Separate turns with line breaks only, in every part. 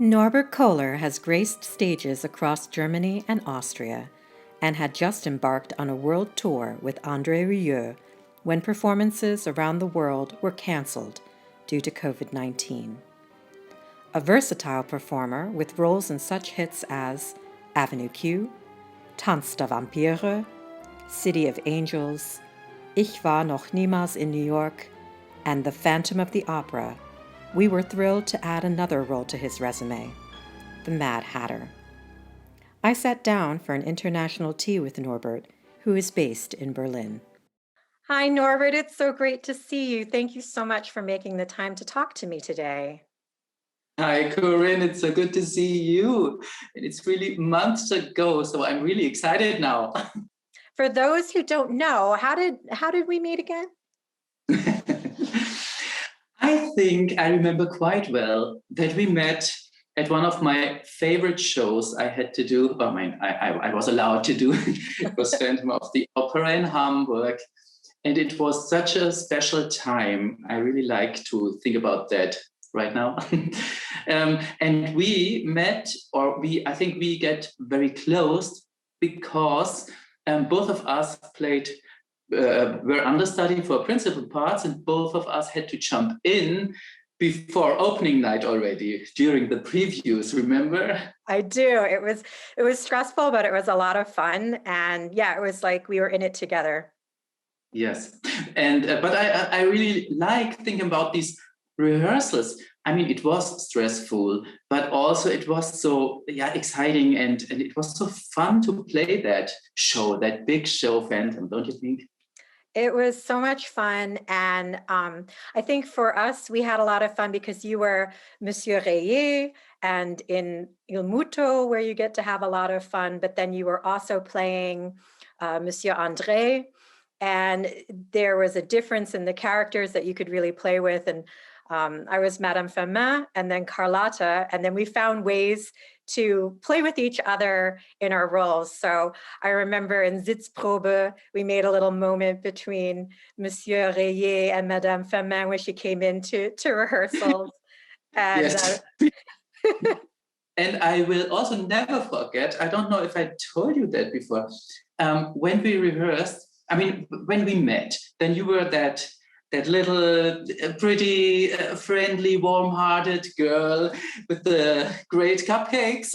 Norbert Kohler has graced stages across Germany and Austria and had just embarked on a world tour with André Rieu when performances around the world were cancelled due to COVID-19. A versatile performer with roles in such hits as Avenue Q, Tanz der Vampire, City of Angels, Ich war noch niemals in New York, and The Phantom of the Opera, we were thrilled to add another role to his resume, the Mad Hatter. I sat down for an international tea with Norbert, who is based in Berlin. Hi, Norbert. It's so great to see you. Thank you so much for making the time to talk to me today.
Hi, Corinne. It's so good to see you. And it's really months ago, so I'm really excited now.
For those who don't know, how did we meet again?
I think I remember quite well that we met at one of my favorite shows I had to do. I was allowed to do. It was Phantom of the Opera in Hamburg. And it was such a special time. I really like to think about that right now. And we met, I think we get very close because both of us were understudy for principal parts, and both of us had to jump in before opening night already during the previews. Remember?
I do. It was stressful, but it was a lot of fun, and yeah, it was like we were in it together.
Yes, and but I really like thinking about these rehearsals. I mean, it was stressful, but also it was so exciting, and it was so fun to play that show, that big show, Phantom. Don't you think?
It was so much fun, and I think for us, we had a lot of fun because you were Monsieur Rayet, and in Il Muto, where you get to have a lot of fun, but then you were also playing Monsieur André, and there was a difference in the characters that you could really play with, and I was Madame Firmin, and then Carlotta, and then we found ways to play with each other in our roles. So I remember in Sitzprobe, we made a little moment between Monsieur Rayet and Madame Firmin when she came into rehearsals. And,
yes. And I will also never forget, I don't know if I told you that before, when we rehearsed, I mean, when we met, then you were that little, pretty, friendly, warm-hearted girl with the great cupcakes.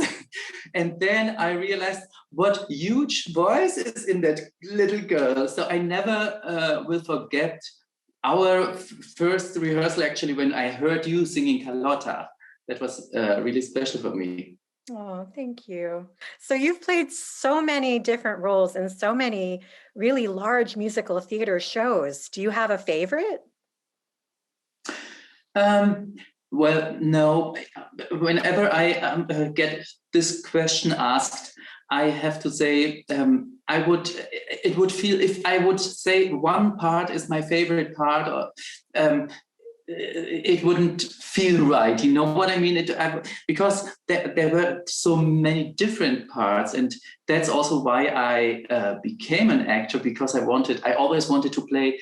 And then I realized what huge voice is in that little girl. So I never will forget our first rehearsal, actually, when I heard you singing Carlotta. That was really special for me.
Oh, thank you. So you've played so many different roles in so many really large musical theater shows. Do you have a favorite?
Well, no. Whenever I get this question asked, I have to say it would feel, if I would say one part is my favorite part, or it wouldn't feel right, you know what I mean? Because there were so many different parts, and that's also why I became an actor, because I always wanted to play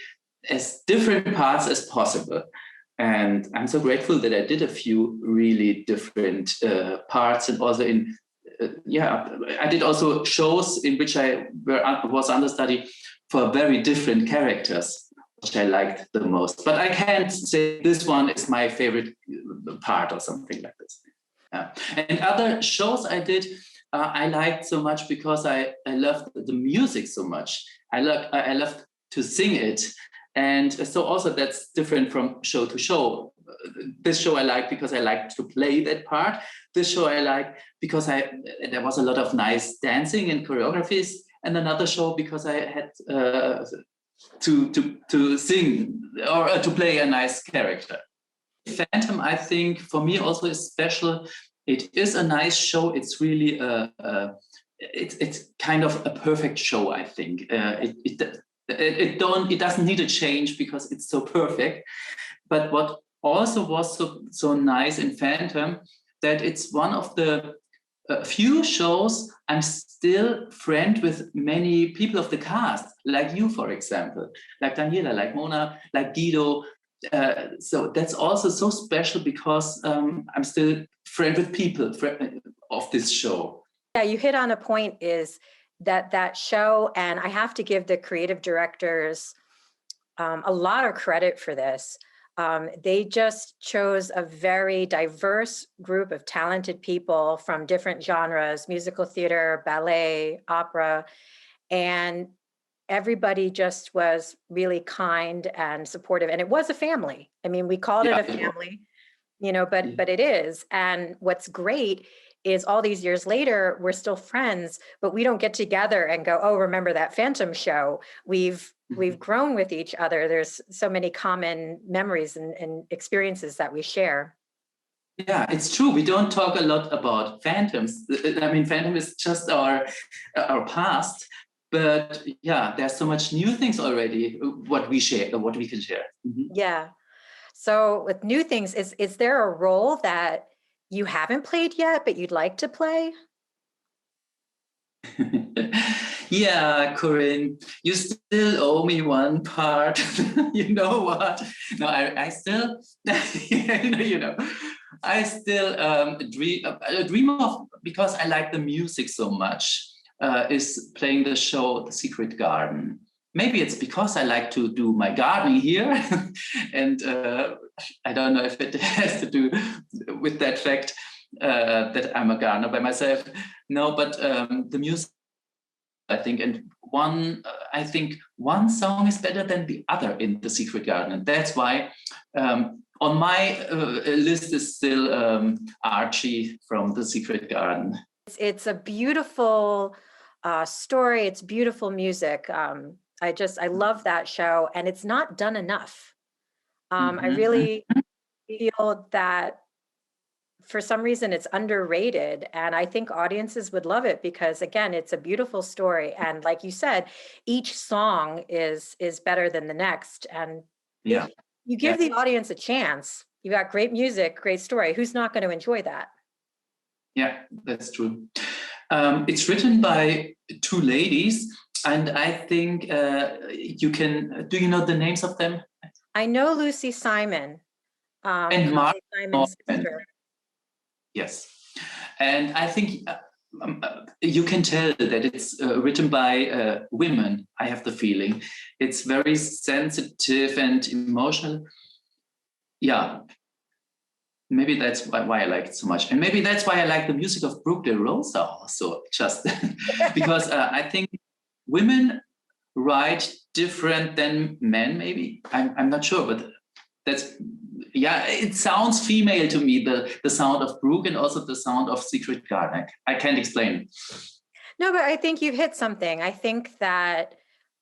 as different parts as possible. And I'm so grateful that I did a few really different parts, and also I did also shows in which I was understudy for very different characters, which I liked the most. But I can't say this one is my favorite part or something like this. And other shows I did, I liked so much because I loved the music so much. I loved to sing it. And so also that's different from show to show. This show I like because I like to play that part. This show I like because there was a lot of nice dancing and choreographies. And another show because I had to sing or to play a nice character. Phantom, I think, for me also is special. It is a nice show. It's really it's kind of a perfect show, I think. It doesn't need a change because it's so perfect. But what also was so nice in Phantom, that it's one of the few shows I'm still friend with many people of the cast, like you, for example, like Daniela, like Mona, like Guido. so that's also so special because I'm still friend with people of this show.
Yeah, you hit on a point, is that show, and I have to give the creative directors a lot of credit for this. They just chose a very diverse group of talented people from different genres: musical theater, ballet, opera, and everybody just was really kind and supportive. And it was a family. I mean, we called it a family, but it is. And what's great is all these years later, we're still friends, but we don't get together and go, oh, remember that Phantom show? We've grown with each other. There's so many common memories and experiences that we share.
Yeah, it's true. We don't talk a lot about phantoms. I mean, phantom is just our past. But yeah, there's so much new things already, what we can share. Mm-hmm.
Yeah. So with new things, is there a role that you haven't played yet, but you'd like to play?
Yeah, Corinne, you still owe me one part. You know what? No, I still, I still dream of, because I like the music so much, is playing the show The Secret Garden. Maybe it's because I like to do my gardening here, and I don't know if it has to do with that fact that I'm a gardener by myself. No, but the music, I think, and I think one song is better than the other in The Secret Garden, and that's why on my list is still Archie from The Secret Garden.
It's a beautiful story. It's beautiful music. I love that show, and it's not done enough. I really feel that for some reason it's underrated, and I think audiences would love it because, again, it's a beautiful story, and like you said, each song is better than the next. And if you give the audience a chance, you got great music, great story, who's not going to enjoy that?
Yeah, that's true. It's written by two ladies, and I think you can. Do you know the names of them?
I know Lucy Simon,
and Mark
Simon's sister.
Yes, and I think you can tell that it's written by women. I have the feeling it's very sensitive and emotional. Yeah. Maybe that's why I like it so much. And maybe that's why I like the music of Brooke DeRosa also, just because I think women write different than men, maybe. I'm not sure, but that's, yeah, it sounds female to me, the sound of Brooke and also the sound of Secret Garden. I can't explain.
No, but I think you've hit something. I think that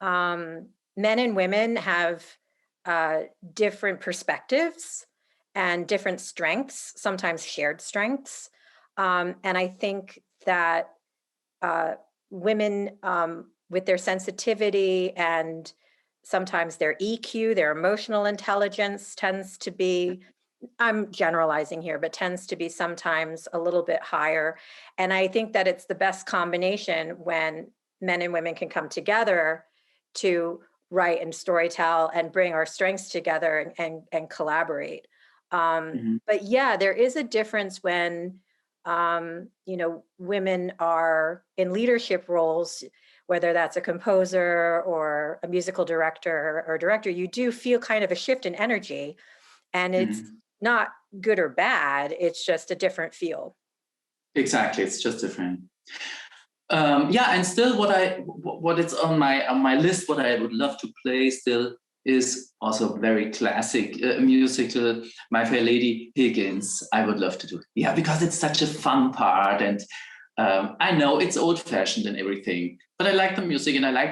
men and women have different perspectives and different strengths, sometimes shared strengths. And I think that women with their sensitivity and sometimes their EQ, their emotional intelligence tends to be, I'm generalizing here, but tends to be sometimes a little bit higher. And I think that it's the best combination when men and women can come together to write and storytell and bring our strengths together and collaborate. But yeah, there is a difference when, women are in leadership roles, whether that's a composer or a musical director or director. You do feel kind of a shift in energy, and it's not good or bad. It's just a different feel.
Exactly, it's just different. And still, what is on my list, what I would love to play still is also very classic musical, My Fair Lady Higgins. I would love to do it. Yeah, because it's such a fun part, and I know it's old-fashioned and everything, but I like the music and I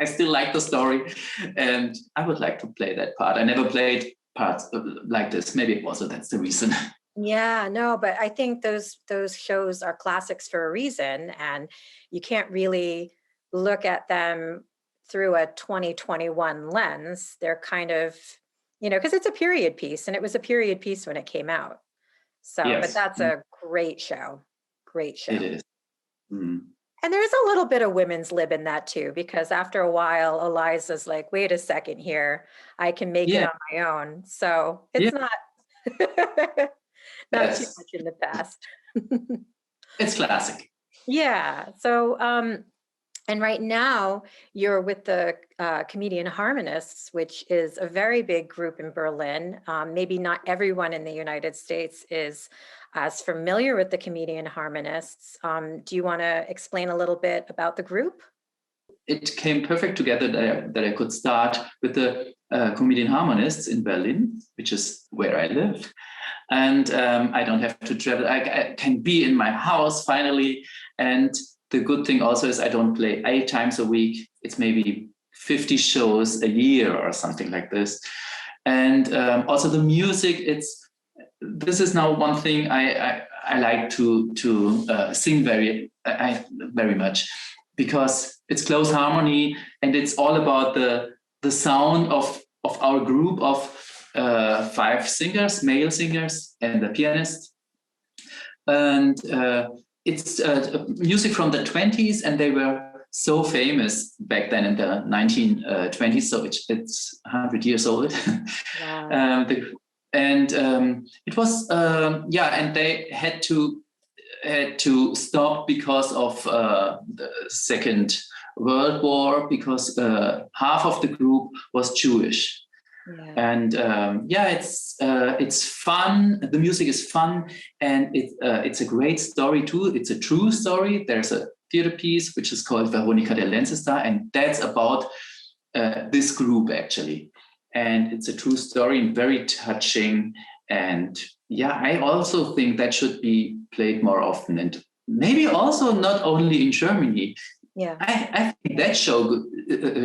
still like the story, and I would like to play that part. I never played parts like this. Maybe also that's the reason.
Yeah, no, but I think those shows are classics for a reason, and you can't really look at them through a 2021 lens. They're kind of, because it's a period piece, and it was a period piece when it came out. So,
Yes.
But that's a great show. Great show.
It is.
And there's a little bit of women's lib in that too, because after a while, Eliza's like, wait a second here, I can make it
Yeah,
on my own. So
yeah,
it's not not too
yes,
much in the past.
it's classic.
Yeah. So, and right now you're with the Comedian Harmonists, which is a very big group in Berlin. Maybe not everyone in the United States is as familiar with the Comedian Harmonists. Do you want to explain a little bit about the group?
It came perfect together that I could start with the Comedian Harmonists in Berlin, which is where I live. And I don't have to travel. I can be in my house finally. And the good thing also is I don't play 8 times a week. It's maybe 50 shows a year or something like this. And also the music, this is now one thing I like to sing very much, because it's close harmony and it's all about the sound of our group of 5 singers, male singers, and the pianist. And it's music from the 20s, and they were so famous back then in the 1920s. So it's 100 years old.
Wow.
It was and they had to stop because of the Second World War, because half of the group was Jewish.
Yeah.
And it's fun. The music is fun, and it's a great story too. It's a true story. There's a theater piece which is called Veronika der Lenzestar, and that's about this group actually. And it's a true story and very touching. And yeah, I also think that should be played more often, and maybe also not only in Germany.
Yeah.
I think that show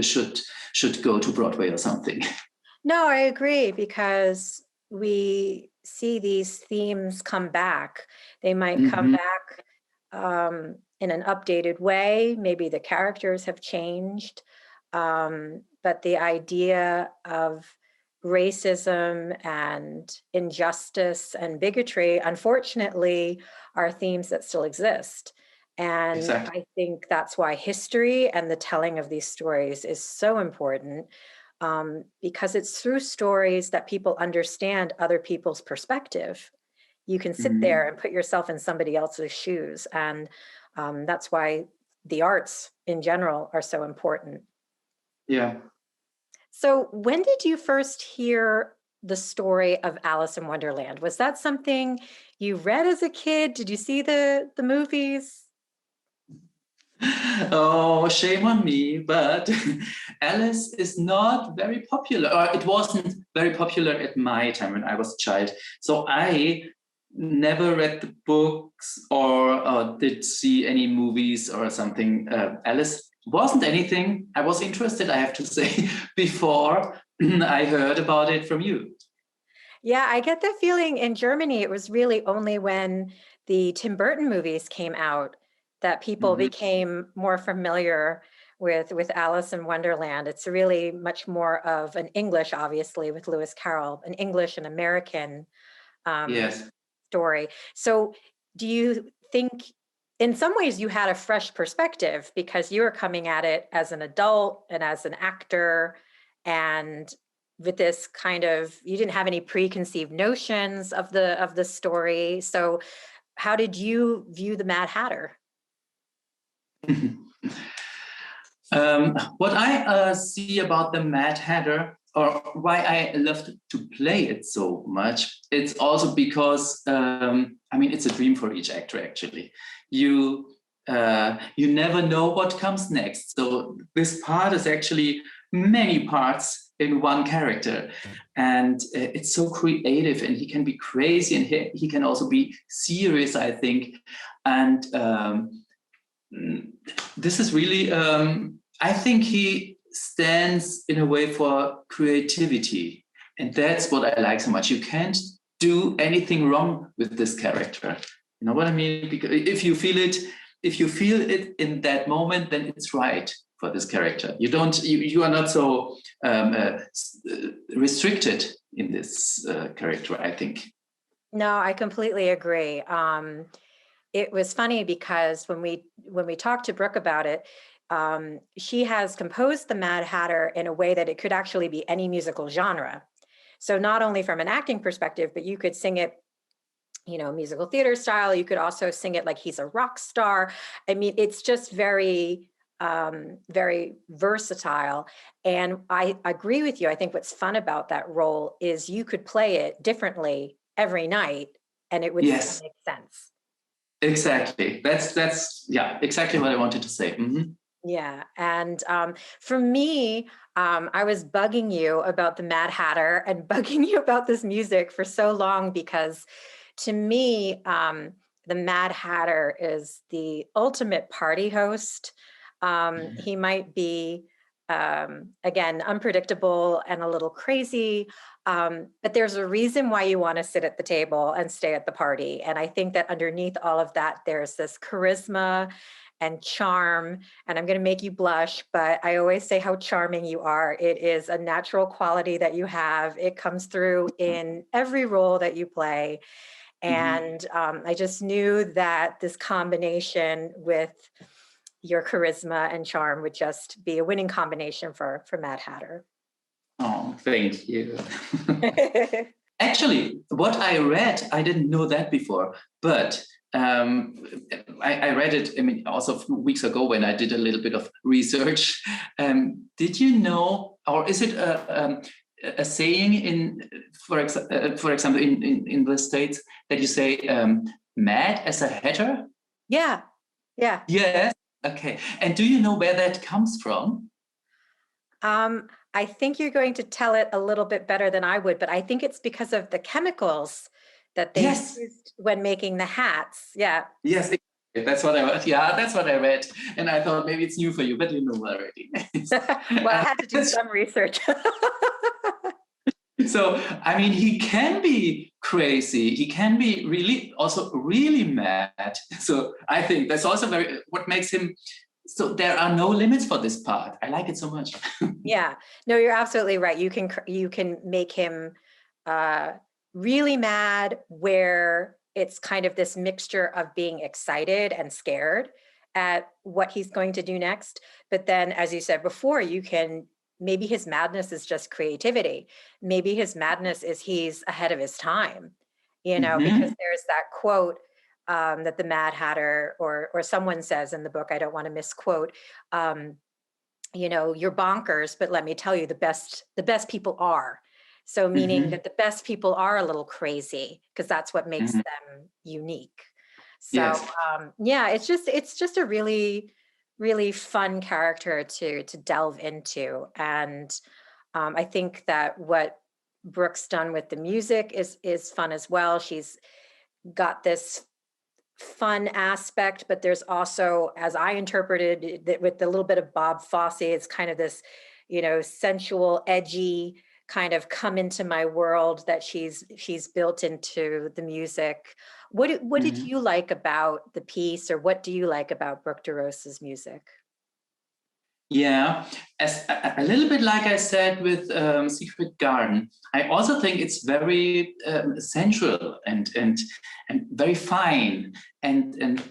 should go to Broadway or something.
No, I agree, because we see these themes come back. They might come back in an updated way. Maybe the characters have changed. But the idea of racism and injustice and bigotry, unfortunately, are themes that still exist. And
Exactly.
I think that's why history and the telling of these stories is so important, because it's through stories that people understand other people's perspective. You can sit there and put yourself in somebody else's shoes. And that's why the arts in general are so important.
Yeah.
So when did you first hear the story of Alice in Wonderland? Was that something you read as a kid? Did you see the movies?
Oh, shame on me, but Alice is not very popular, or it wasn't very popular at my time when I was a child. So I never read the books or did see any movies or something. Alice wasn't anything I was interested, I have to say, before I heard about it from you.
Yeah, I get the feeling in Germany, it was really only when the Tim Burton movies came out that people became more familiar with Alice in Wonderland. It's really much more of an English, obviously, with Lewis Carroll, an English and American
Yes.
story. So do you think in some ways you had a fresh perspective because you were coming at it as an adult and as an actor, and with this kind of, you didn't have any preconceived notions of the story. So how did you view the Mad Hatter?
What I see about the Mad Hatter, or why I love to play it so much, it's also because it's a dream for each actor. Actually, you never know what comes next. So this part is actually many parts in one character, and it's so creative. And he can be crazy, and he can also be serious, I think, and. This is really, I think he stands in a way for creativity. And that's what I like so much. You can't do anything wrong with this character. You know what I mean? Because if you feel it in that moment, then it's right for this character. You are not so restricted in this character, I think.
No, I completely agree. it was funny because when we talked to Brooke about it, she has composed the Mad Hatter in a way that it could actually be any musical genre. So not only from an acting perspective, but you could sing it, musical theater style. You could also sing it like he's a rock star. I mean, it's just very, very versatile. And I agree with you. I think what's fun about that role is you could play it differently every night and it would still
Yes,
make sense.
exactly. That's yeah, exactly what I wanted to say.
Yeah. And for me, I was bugging you about the Mad Hatter and bugging you about this music for so long because to me, the Mad Hatter is the ultimate party host. He might be, again, unpredictable and a little crazy, but there's a reason why you want to sit at the table and stay at the party. And I think that underneath all of that, there's this charisma and charm. And I'm going to make you blush, but I always say how charming you are. It is a natural quality that you have. It comes through in every role that you play. And I just knew that this combination with your charisma and charm would just be a winning combination for Mad Hatter.
Oh, thank you. Actually, what I read, I didn't know that before, but I read it, I mean, also a few weeks ago when I did a little bit of research. Did you know, or is it a saying for example, in the States that you say mad as a hatter?
Yeah.
Yes. Okay. And do you know where that comes from?
I think you're going to tell it a little bit better than I would, but I think it's because of the chemicals that they
Yes.
used when making the hats. Yeah.
Yes. That's what I read. Yeah, that's what I read. And I thought maybe it's new for you, but you know already.
Well, I had to do some research.
So, I mean, he can be crazy. He can be really mad. So I think that's also what makes him, so there are no limits for this part. I like it so much.
Yeah, no, you're absolutely right. You can make him really mad where it's kind of this mixture of being excited and scared at what he's going to do next. But then, as you said before, maybe his madness is just creativity. Maybe his madness is he's ahead of his time, because there's that quote that the Mad Hatter or someone says in the book, I don't want to misquote, you're bonkers, but let me tell you, the best people are. So meaning that the best people are a little crazy because that's what makes them unique. So
Yes.
yeah, it's just a really, really fun character to delve into. And I think that what Brooke's done with the music is fun as well. She's got this fun aspect, but there's also, as I interpreted it, with a little bit of Bob Fosse, it's kind of this, sensual, edgy kind of come into my world that she's built into the music. What did you like about the piece, or what do you like about Brooke DeRosa's music?
Yeah, as a little bit like I said with Secret Garden, I also think it's very sensual and very fine and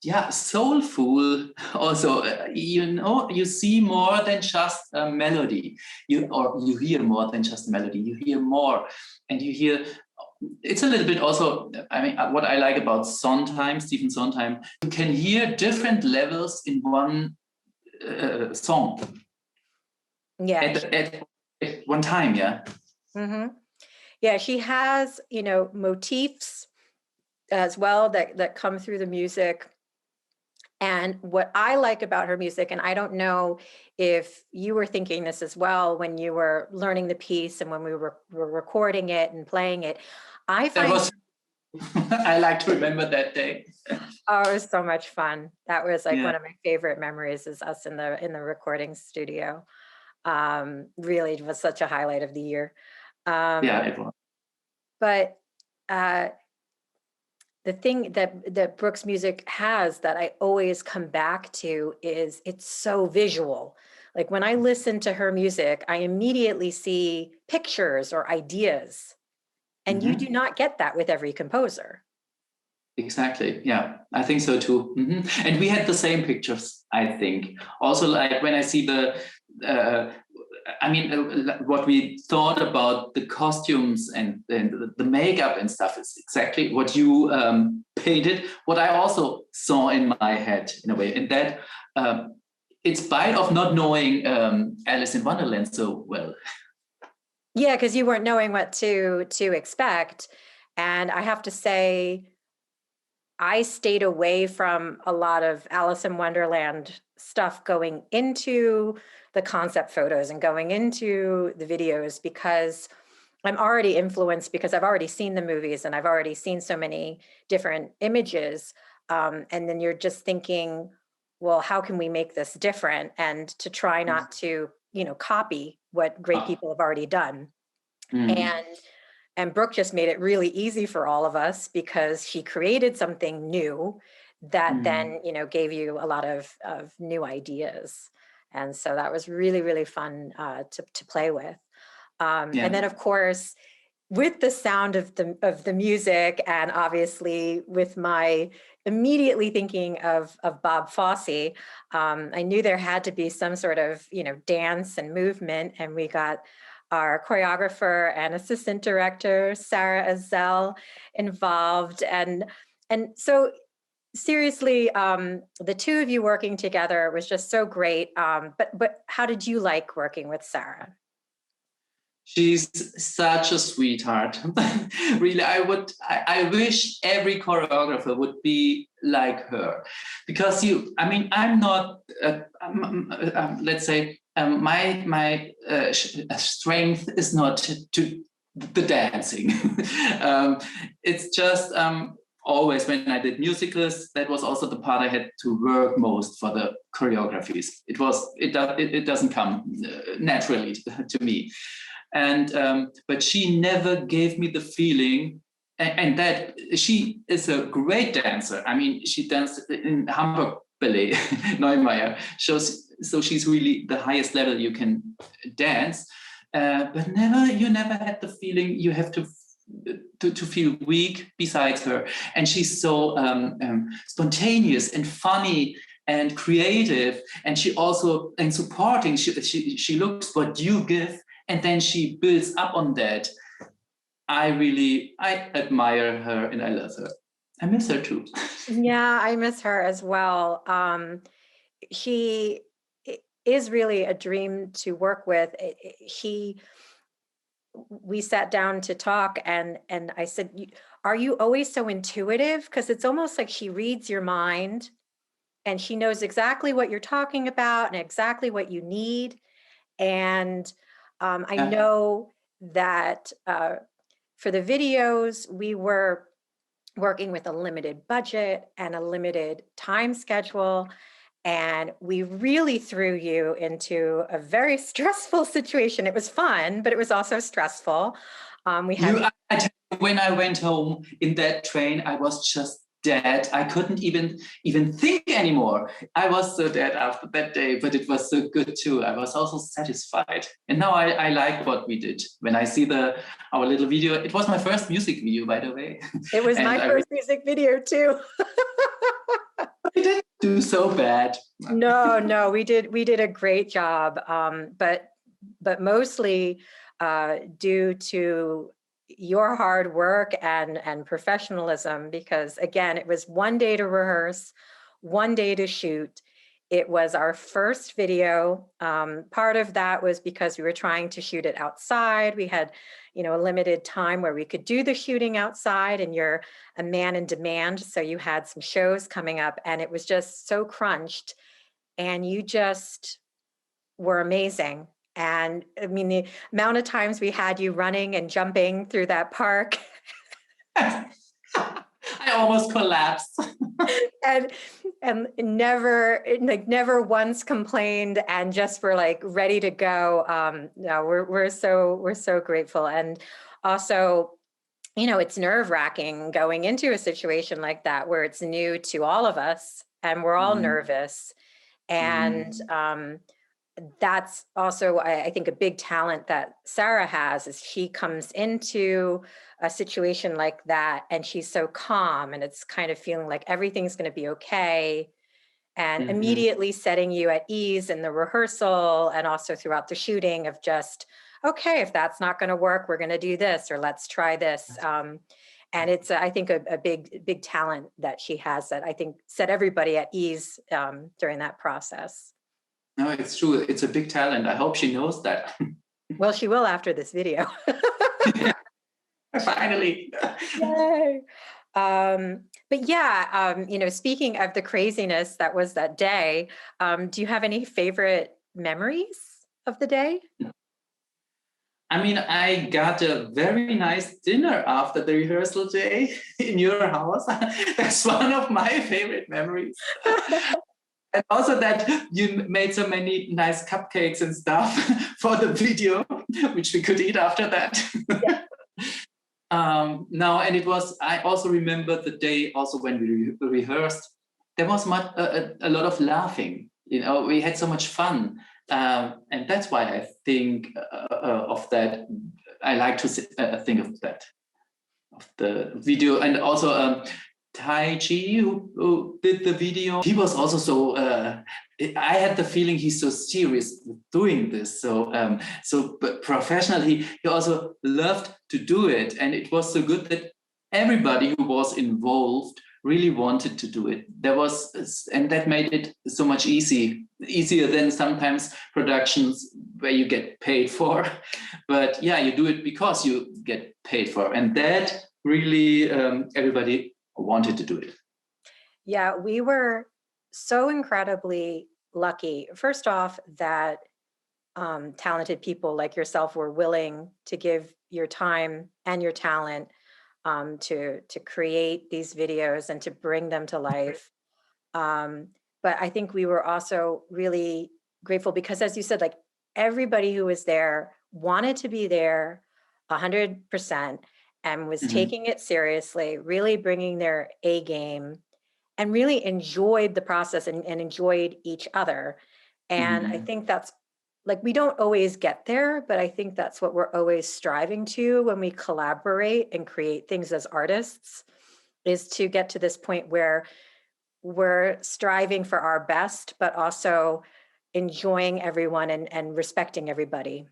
yeah, soulful. Also, you see more than just a melody. You hear more than just a melody. You hear more, and you hear. It's a little bit also. I mean, what I like about Sondheim, Stephen Sondheim, you can hear different levels in one song
Yeah.
at one time. Yeah.
Yeah, she has, motifs as well that come through the music. And what I like about her music, and I don't know if you were thinking this as well when you were learning the piece and when we were recording it and playing it, I find
I like to remember that day.
Oh, it was so much fun. That was like one of my favorite memories, is us in the recording studio. Really, it was such a highlight of the year.
Yeah, it was.
But the thing that Brooke's music has that I always come back to is it's so visual. Like when I listen to her music, I immediately see pictures or ideas. And you do not get that with every composer.
Exactly. Yeah, I think so too. And we had the same pictures, I think. Also, like when I see what we thought about the costumes and the makeup and stuff is exactly what you painted, what I also saw in my head in a way. And that, in spite of not knowing Alice in Wonderland so well.
Yeah, because you weren't knowing what to expect. And I have to say, I stayed away from a lot of Alice in Wonderland stuff going into the concept photos and going into the videos, because I'm already influenced, because I've already seen the movies and I've already seen so many different images. And then you're just thinking, well, how can we make this different? And to try not to, copy what great people have already done. And Brooke just made it really easy for all of us, because he created something new that then, gave you a lot of new ideas. And so that was really, really fun to play with. And then, of course, with the sound of the music, and obviously with my immediately thinking of Bob Fosse, I knew there had to be some sort of, dance and movement. And we got our choreographer and assistant director, Sarah Azell, involved. And so seriously, the two of you working together was just so great. But how did you like working with Sarah?
She's such a sweetheart. Really, I wish every choreographer would be like her, because I'm not, let's say, my strength is not to the dancing. It's just always when I did musicals, that was also the part I had to work most for the choreographies. It doesn't come naturally to me. And but she never gave me the feeling, and that she is a great dancer. I mean, she danced in Hamburg Ballet, Neumeier. So she's really the highest level you can dance. But you never had the feeling you have to feel weak besides her. And she's so spontaneous and funny and creative. And she also, and supporting, she looks what you give, and then she builds up on that. I admire her and I love her. I miss her too.
Yeah, I miss her as well. She is really a dream to work with. We sat down to talk, and I said, are you always so intuitive? Because it's almost like she reads your mind and she knows exactly what you're talking about and exactly what you need. And I know that for the videos, we were working with a limited budget and a limited time schedule. And we really threw you into a very stressful situation. It was fun, but it was also stressful.
When I went home in that train, I was just dead. I couldn't even think anymore. I was so dead after that day, but it was so good too. I was also satisfied. And now I like what we did. When I see our little video, it was my first music video, by the way.
It was my first music video too.
We didn't do so bad.
No, we did a great job. But mostly due to your hard work and professionalism, because again, it was one day to rehearse, one day to shoot. It was our first video. Part of that was because we were trying to shoot it outside. We had, a limited time where we could do the shooting outside, and you're a man in demand. So you had some shows coming up, and it was just so crunched, and you just were amazing. And I mean, the amount of times we had you running and jumping through that park.
I almost collapsed.
and never once complained, and just were like ready to go. No, we're so grateful. And also, it's nerve-wracking going into a situation like that where it's new to all of us and we're all nervous. And that's also, I think, a big talent that Sarah has, is she comes into a situation like that and she's so calm, and it's kind of feeling like everything's going to be okay, and immediately setting you at ease in the rehearsal and also throughout the shooting of just, okay, if that's not going to work, we're going to do this, or let's try this. And it's, I think, a big talent that she has that I think set everybody at ease during that process.
No, it's true. It's a big talent. I hope she knows that.
Well, she will after this video.
Finally.
Yay. But yeah, speaking of the craziness that was that day, do you have any favorite memories of the day?
I mean, I got a very nice dinner after the rehearsal day in your house. That's one of my favorite memories. And also that you made so many nice cupcakes and stuff for the video, which we could eat after that.
Yeah.
No, and it was, I also remember the day also when we rehearsed, there was a lot of laughing. We had so much fun. And that's why I think of that. I like to think of that, of the video. And also Taiji, who did the video, he was also so, I had the feeling he's so serious with doing this. But professionally, he also loved to do it. And it was so good that everybody who was involved really wanted to do it. And that made it so much easier than sometimes productions where you get paid for. But yeah, you do it because you get paid for. And that really, everybody wanted to do it.
Yeah, we were so incredibly lucky. First off, that talented people like yourself were willing to give your time and your talent to create these videos and to bring them to life. But I think we were also really grateful because, as you said, like everybody who was there wanted to be there 100% and was taking it seriously, really bringing their A game, and really enjoyed the process and enjoyed each other. And I think that's, like, we don't always get there, but I think that's what we're always striving to when we collaborate and create things as artists, is to get to this point where we're striving for our best, but also enjoying everyone and respecting everybody.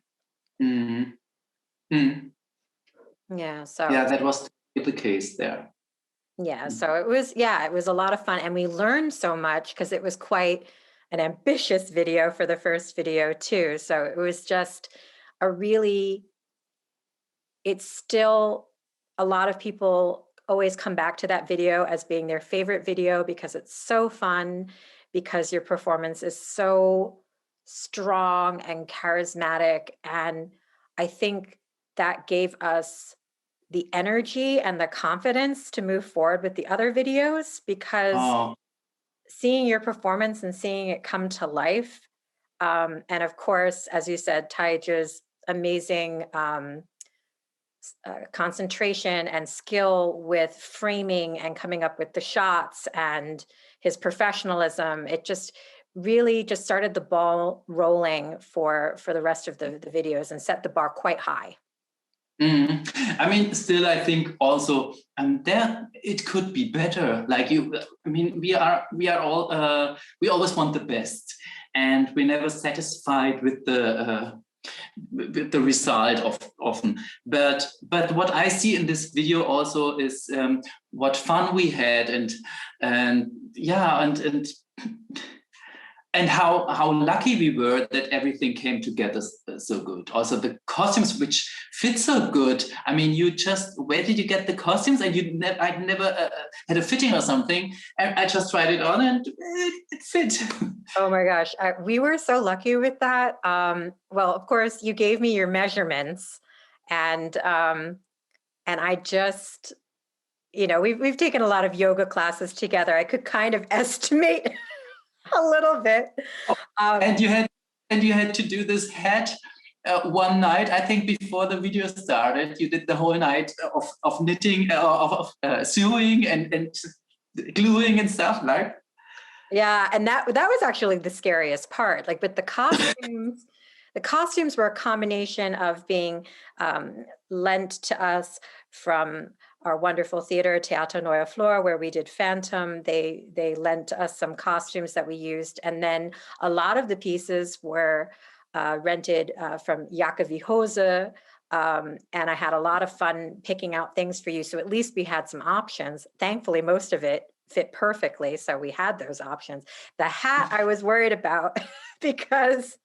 Yeah. So
yeah, that was the case there.
Yeah. So it was a lot of fun. And we learned so much because it was quite an ambitious video for the first video too. So it was just it's still, a lot of people always come back to that video as being their favorite video because it's so fun, because your performance is so strong and charismatic. And I think that gave us the energy and the confidence to move forward with the other videos, because seeing your performance and seeing it come to life, and of course, as you said, Taija's amazing concentration and skill with framing and coming up with the shots, and his professionalism, it just really just started the ball rolling for the rest of the videos and set the bar quite high.
I mean, still, I think also, there it could be better. Like we are all we always want the best, and we're never satisfied with the result often. But what I see in this video also is what fun we had, and how lucky we were that everything came together so good. Also the costumes, which fit so good. I mean, where did you get the costumes? And I never had a fitting or something. And I just tried it on and it fit.
Oh my gosh, we were so lucky with that. Well, of course, you gave me your measurements, and I just, we've taken a lot of yoga classes together. I could kind of estimate a little bit.
And you had to do this hat one night, I think, before the video started. You did the whole night of knitting, of sewing and gluing and stuff, like.
Yeah, and that was actually the scariest part. Like with the costumes, the costumes were a combination of being lent to us from our wonderful theater, Teatro Neue Flor, where we did Phantom. They lent us some costumes that we used, and then a lot of the pieces were rented from Jakobi Hose. And I had a lot of fun picking out things for you. So at least we had some options. Thankfully, most of it fit perfectly. So we had those options. The hat I was worried about because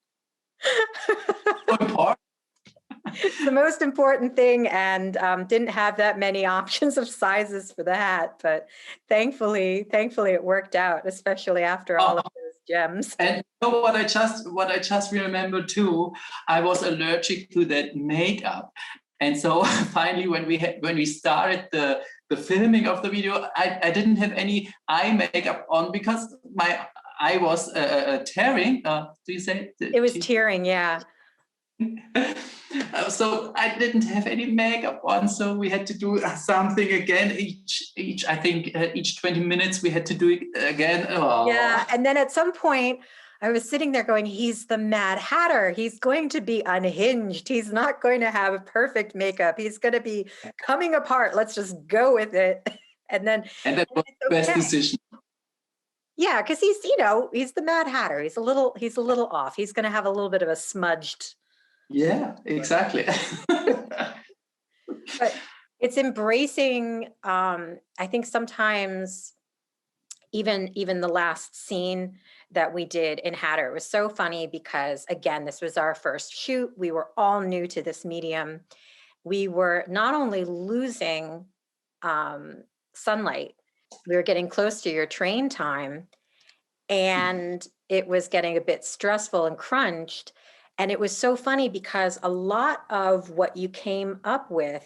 it's the most important thing, and didn't have that many options of sizes for the hat. But thankfully it worked out, especially after all of those gems.
And you know what I just remember too, I was allergic to that makeup. And so finally when we started the filming of the video, I didn't have any eye makeup on because my eye was tearing. Do you say?
It was tearing, yeah.
So I didn't have any makeup on, so we had to do something again. Each I think each 20 minutes we had to do it again. Oh.
Yeah, and then at some point I was sitting there going, he's the Mad Hatter. He's going to be unhinged. He's not going to have perfect makeup. He's going to be coming apart. Let's just go with it. And that
was the best decision.
Yeah, because he's the Mad Hatter. He's a little off. He's going to have a little bit of a smudged.
Yeah, exactly.
But it's embracing. I think sometimes even the last scene that we did in Hatter, it was so funny because, again, this was our first shoot. We were all new to this medium. We were not only losing sunlight, we were getting close to your train time, and it was getting a bit stressful and crunched. And it was so funny because a lot of what you came up with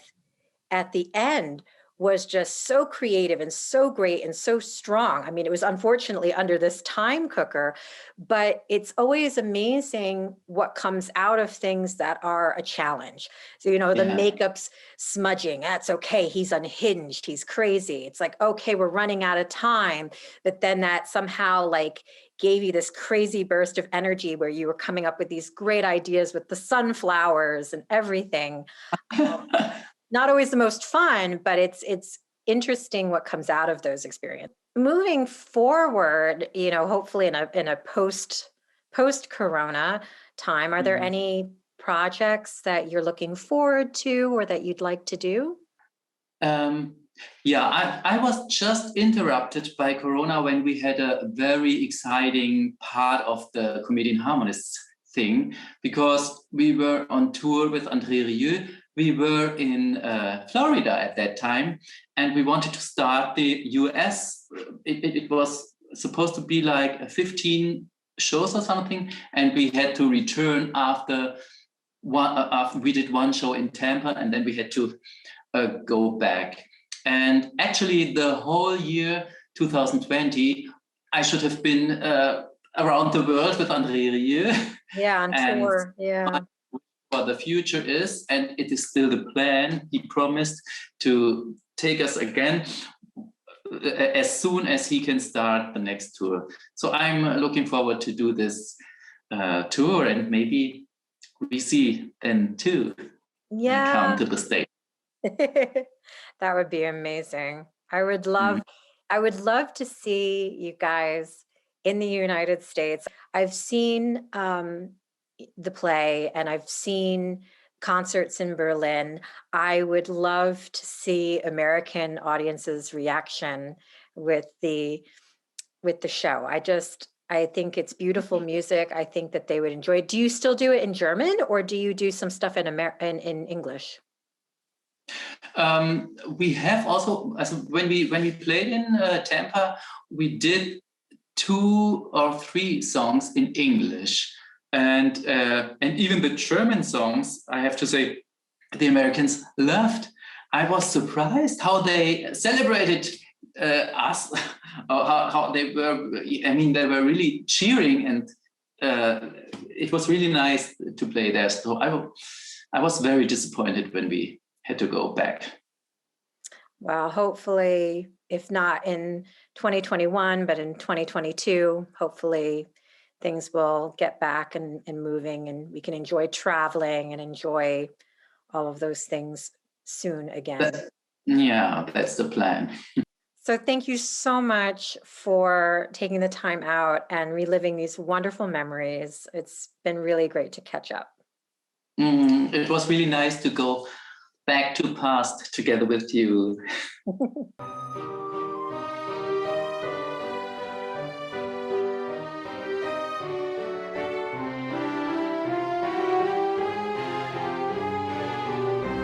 at the end was just so creative and so great and so strong. I mean, it was unfortunately under this time cooker, but it's always amazing what comes out of things that are a challenge. So, the makeup's smudging. That's okay. He's unhinged. He's crazy. It's like, okay, we're running out of time. But then that somehow gave you this crazy burst of energy where you were coming up with these great ideas with the sunflowers and everything. Not always the most fun, but it's interesting what comes out of those experiences. Moving forward, hopefully in a post Corona time, are there any projects that you're looking forward to or that you'd like to do?
Yeah, I was just interrupted by Corona when we had a very exciting part of the Comedian Harmonists thing, because we were on tour with André Rieu. We were in Florida at that time, and we wanted to start the US. It was supposed to be like 15 shows or something, and we had to return after we did one show in Tampa, and then we had to go back. And actually, the whole year 2020, I should have been around the world with André Rieu.
Yeah, on tour. Yeah.
What the future is, and it is still the plan. He promised to take us again as soon as he can start the next tour. So I'm looking forward to do this tour, and maybe we see them too.
Yeah,
come to the States.
That would be amazing. I would love to see you guys in the United States. I've seen the play, and I've seen concerts in Berlin. I would love to see American audiences' reaction with the show. I think it's beautiful music. I think that they would enjoy it. Do you still do it in German, or do you do some stuff in English?
We have also, when we played in Tampa, we did 2 or 3 songs in English. And even the German songs, I have to say, the Americans loved. I was surprised how they celebrated us, how they were. I mean, they were really cheering, and it was really nice to play there. So I was very disappointed when we had to go back.
Well, hopefully if not in 2021, but in 2022, hopefully things will get back and moving, and we can enjoy traveling and enjoy all of those things soon again.
Yeah, that's the plan.
So thank you so much for taking the time out and reliving these wonderful memories. It's been really great to catch up.
It was really nice to go back to past together with you.